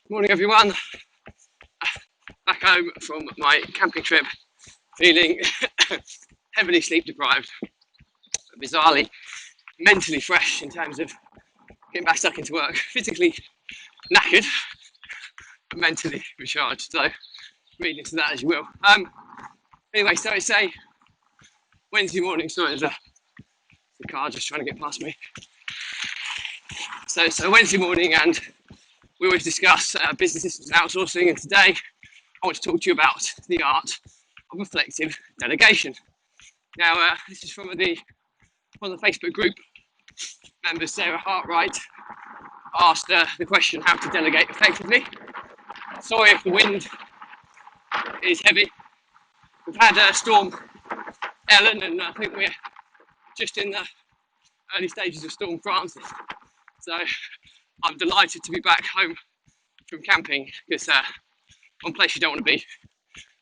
Morning everyone, back home from my camping trip, feeling heavily sleep deprived, bizarrely mentally fresh in terms of getting back stuck into work, physically knackered, but mentally recharged, so read into that as you will. Anyway, so it's a Wednesday morning, sorry there's a car just trying to get past me. So Wednesday morning, and we always discuss business systems and outsourcing, and today I want to talk to you about the art of effective delegation. Now, this is from the Facebook group members. Sarah Hartwright asked the question, how to delegate effectively. Sorry if the wind is heavy. We've had Storm Ellen, and I think we're just in the early stages of Storm Francis. So I'm delighted to be back home from camping, because one place you don't want to be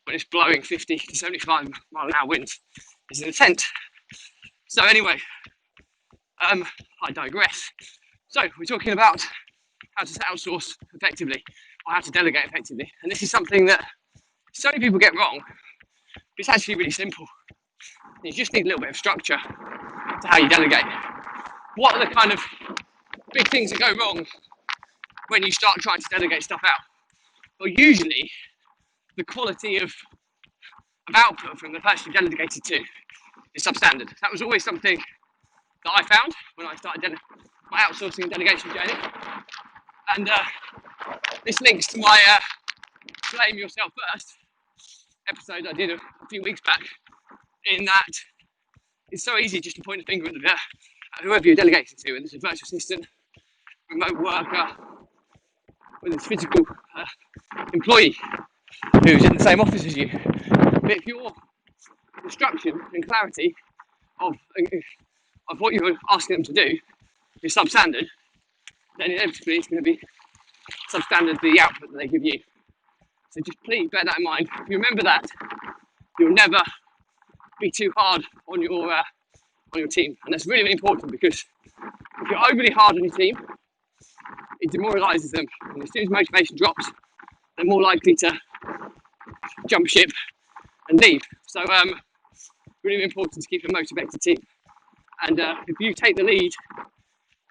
when it's blowing 50 to 75 mile an hour winds is in a tent. So anyway, I digress. So we're talking about how to outsource effectively, or how to delegate effectively. And this is something that so many people get wrong. It's actually really simple. You just need a little bit of structure to how you delegate. What are the kind of big things that go wrong when you start trying to delegate stuff out? Well, usually the quality of output from the person you delegated to is substandard. That was always something that I found when I started my outsourcing and delegation journey. And this links to my Blame Yourself First episode I did a few weeks back, in that it's so easy just to point a finger at whoever you're delegating to, whether it's a virtual assistant, remote worker, whether it's a physical employee who's in the same office as you. But if your instruction and clarity of what you're asking them to do is substandard, then inevitably it's going to be substandard the output that they give you. So just please bear that in mind. If you remember that, you'll never be too hard on your team, and that's really, really important, because if you're overly hard on your team, it demoralises them, and as soon as motivation drops, they're more likely to jump ship and leave. So really important to keep a motivated team. And if you take the lead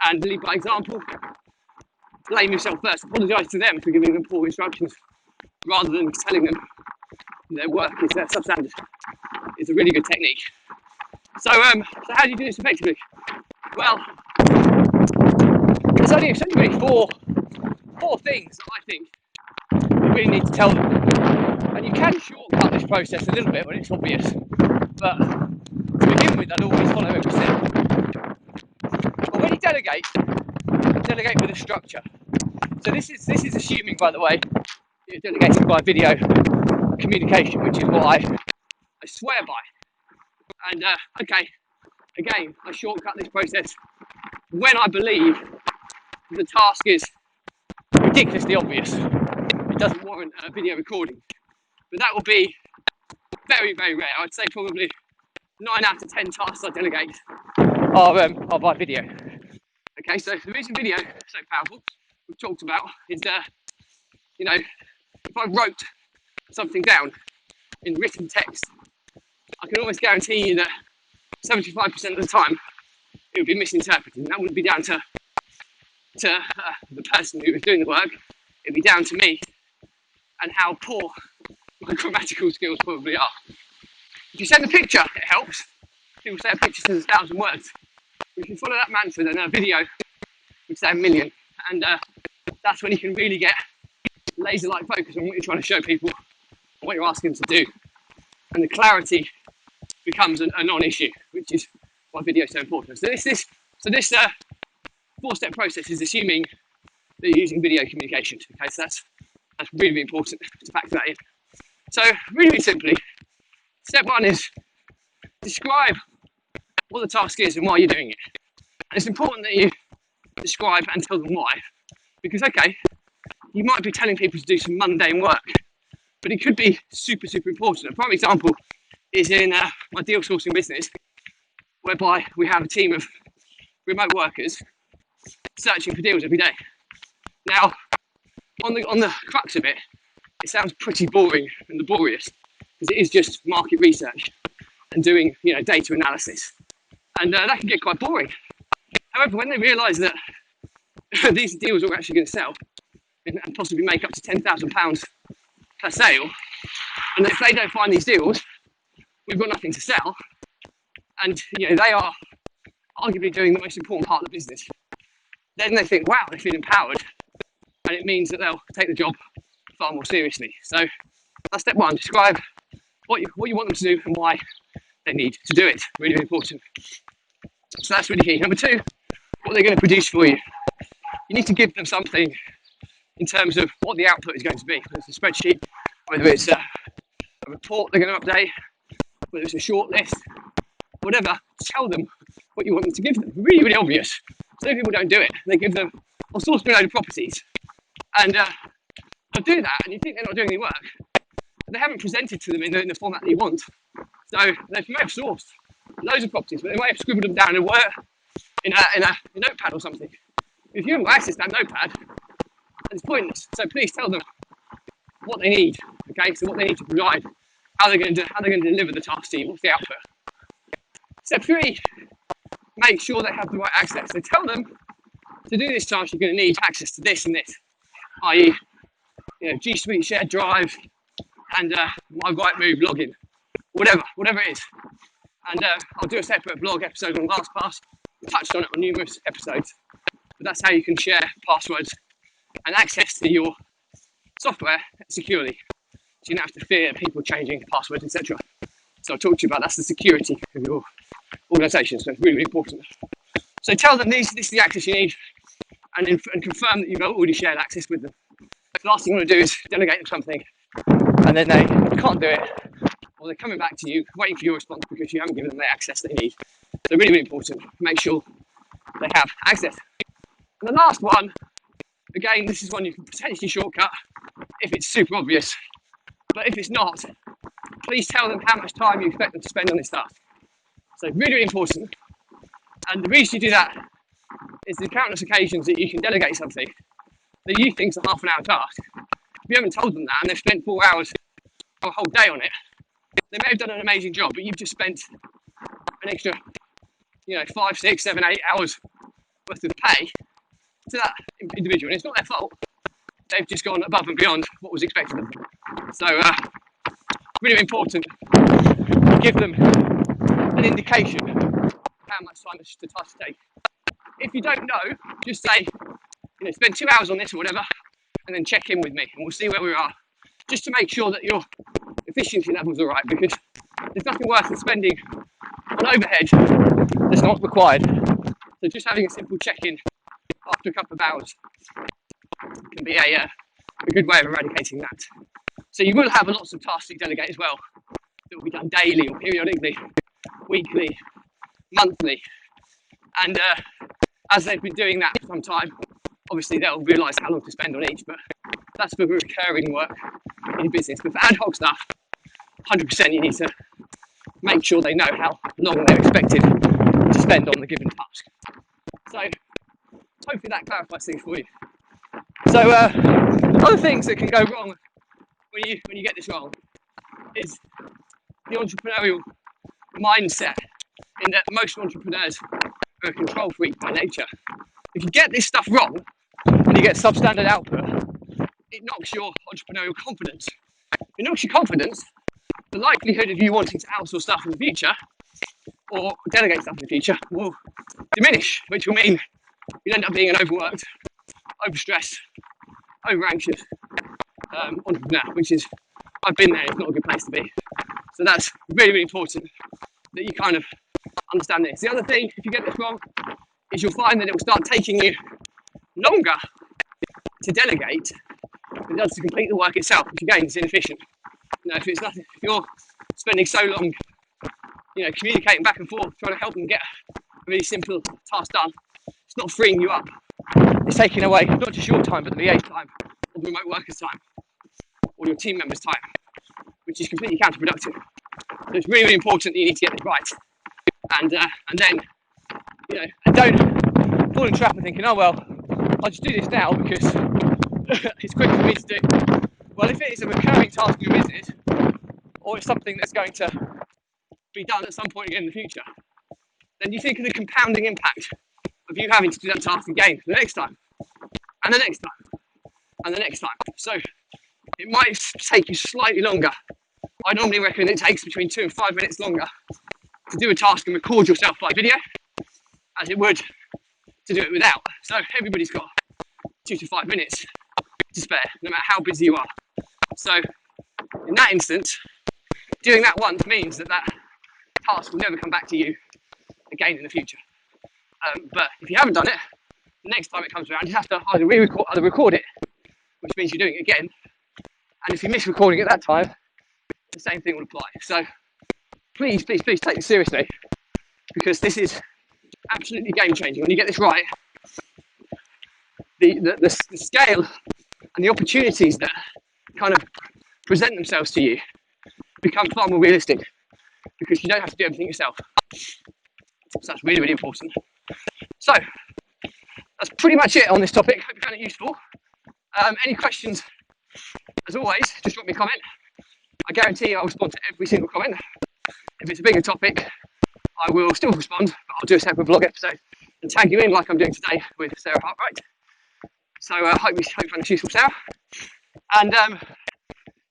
and lead by example, blame yourself first, apologise to them for giving them poor instructions rather than telling them their work is substandard. It's a really good technique. So how do you do this effectively? Well, there's only really four things that I think you really need to tell them. And you can shortcut this process a little bit when it's obvious, but to begin with, I'd always follow every step. But when you delegate with a structure. So this is assuming, by the way, you're delegating by video communication, which is what I swear by. And again, I shortcut this process when I believe the task is ridiculously obvious. It doesn't warrant a video recording. But that will be very, very rare. I'd say probably 9 out of 10 tasks I delegate are by video. Okay, so the reason video is so powerful, we've talked about, is if I wrote something down in written text, I can almost guarantee you that 75% of the time it would be misinterpreted, and that wouldn't be down to the person who was doing the work. It'd be down to me and how poor my grammatical skills probably are. If you send a picture, it helps. People say a picture says 1,000 words. If you follow that mantra, then a video would say 1,000,000, and that's when you can really get laser-like focus on what you're trying to show people, what you're asking them to do, and the clarity becomes a non-issue, which is why video is so important. So this 4-step process is assuming that you're using video communication. Okay, so that's really, really important to factor that in. So really, really simply, step 1 is describe what the task is and why you're doing it. And it's important that you describe and tell them why, because you might be telling people to do some mundane work, but it could be super, super important. A prime example is in my deal sourcing business, whereby we have a team of remote workers searching for deals every day. Now, On the crux of it, it sounds pretty boring and laborious because it is just market research and doing data analysis, and that can get quite boring. However, when they realise that these deals are actually going to sell and possibly make up to £10,000 per sale, and if they don't find these deals, we've got nothing to sell, and they are arguably doing the most important part of the business, then they think, wow, they feel empowered, and it means that they'll take the job far more seriously. So that's step one: describe what you want them to do and why they need to do it. Really, really important. So that's really key. Number two, what they're going to produce for you. You need to give them something in terms of what the output is going to be. Whether it's a spreadsheet, whether it's a report they're going to update, whether it's a short list, whatever. Tell them what you want them to give them. Really, really obvious. So people don't do it. They give them all sorts of load of properties, and they'll do that, and you think they're not doing any work. But they haven't presented to them in the format that you want. So they may have sourced loads of properties, but they might have scribbled them down in a notepad or something. If you haven't got access to that notepad, it's pointless. So please tell them what they need. Okay, so what they need to provide, how they're going to deliver the task to you, what's the output. Step three, make sure they have the right access. So tell them to do this task, you're going to need access to this and this, i.e., G Suite shared drive and my Rightmove login, whatever it is. And I'll do a separate blog episode on LastPass. I touched on it on numerous episodes, but that's how you can share passwords and access to your software securely, so you don't have to fear people changing passwords, etc. So I'll talk to you about that's the security of your organisation. So it's really, really important. So tell them this is the access you need, and confirm that you've already shared access with them. The last thing you want to do is delegate them something, and then they can't do it, or they're coming back to you waiting for your response because you haven't given them the access they need. So really, really important. Make sure they have access. And the last one, again, this is one you can potentially shortcut if it's super obvious, but if it's not, please tell them how much time you expect them to spend on this stuff. So really, really important. And the reason you do that is the countless occasions that you can delegate something that you think is a half an hour task. If you haven't told them that and they've spent 4 hours or a whole day on it, they may have done an amazing job, but you've just spent an extra 5, 6, 7, 8 hours worth of pay to that individual, and it's not their fault. They've just gone above and beyond what was expected of them. So really important to give them an indication of how much time the task take. If you don't know, just say, spend 2 hours on this or whatever, and then check in with me, and we'll see where we are, just to make sure that your efficiency levels are right, because there's nothing worse than spending on overhead that's not required. So just having a simple check-in after a couple of hours can be a good way of eradicating that. So you will have lots of tasks to delegate as well that will be done daily or periodically, weekly, monthly, and as they've been doing that for some time, obviously they'll realise how long to spend on each, but that's for recurring work in business. But for ad hoc stuff, 100% you need to make sure they know how long they're expected to spend on the given task. So hopefully that clarifies things for you. So other things that can go wrong when you get this wrong is the entrepreneurial mindset, in that most entrepreneurs are a control freak by nature. If you get this stuff wrong and you get substandard output, it knocks your entrepreneurial confidence. If it knocks your confidence, the likelihood of you wanting to outsource stuff in the future or delegate stuff in the future will diminish, which will mean you'll end up being an overworked, overstressed, over-anxious entrepreneur, which is, I've been there, it's not a good place to be. So that's really, really important that you kind of understand this. The other thing, if you get this wrong, is you'll find that it will start taking you longer to delegate than it does to complete the work itself, which again is inefficient. If you're spending so long, communicating back and forth, trying to help them get a really simple task done, it's not freeing you up. It's taking away not just your time, but the VA's time, or the remote workers' time, or your team members' time, which is completely counterproductive. So it's really, really important that you need to get this right. And then, don't fall in the trap of thinking, oh well, I'll just do this now because it's quick for me to do. Well, if it is a recurring task in your business, or it's something that's going to be done at some point again in the future, then you think of the compounding impact of you having to do that task again the next time, and the next time, and the next time. So it might take you slightly longer. I normally reckon it takes between 2 and 5 minutes longer to do a task and record yourself by video as it would to do it without. So everybody's got 2 to 5 minutes to spare, no matter how busy you are. So in that instance, doing that once means that task will never come back to you again in the future. But if you haven't done it, the next time it comes around, you have to either record it, which means you're doing it again. And if you miss recording at that time, the same thing will apply. So please take this seriously, because this is absolutely game changing. When you get this right, the scale and the opportunities that kind of present themselves to you become far more realistic, because you don't have to do everything yourself. So that's really, really important. So that's pretty much it on this topic. Hope you found it useful. Any questions, as always, just drop me a comment. I guarantee I'll respond to every single comment. If it's a bigger topic, I will still respond, but I'll do a separate vlog episode and tag you in like I'm doing today with Sarah Hartwright. So hope you found this useful, Sarah. And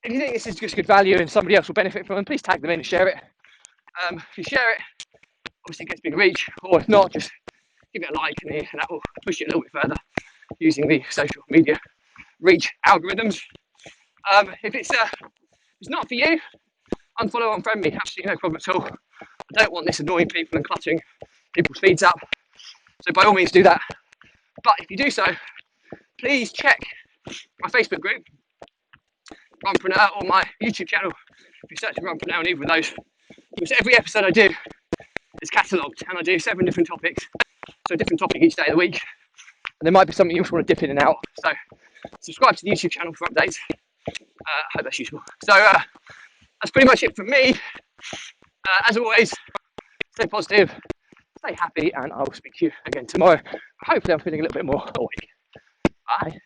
if you think this is just good value and somebody else will benefit from it, please tag them in and share it. If you share it, obviously it gets big reach, or if not, just give it a like, and that will push it a little bit further using the social media reach algorithms. If it's not for you, unfollow, unfriend me, absolutely no problem at all. I don't want this annoying people and cluttering people's feeds up, so by all means do that. But if you do so, please check my Facebook group, Runpreneur, or my YouTube channel if you search for Runpreneur on either of those, because every episode I do is catalogued, and I do 7 different topics, so a different topic each day of the week, and there might be something you just want to dip in and out. So subscribe to the YouTube channel for updates. I hope that's useful. So that's pretty much it from me. As always, stay positive, stay happy, and I will speak to you again tomorrow. Hopefully I'm feeling a little bit more awake. Bye.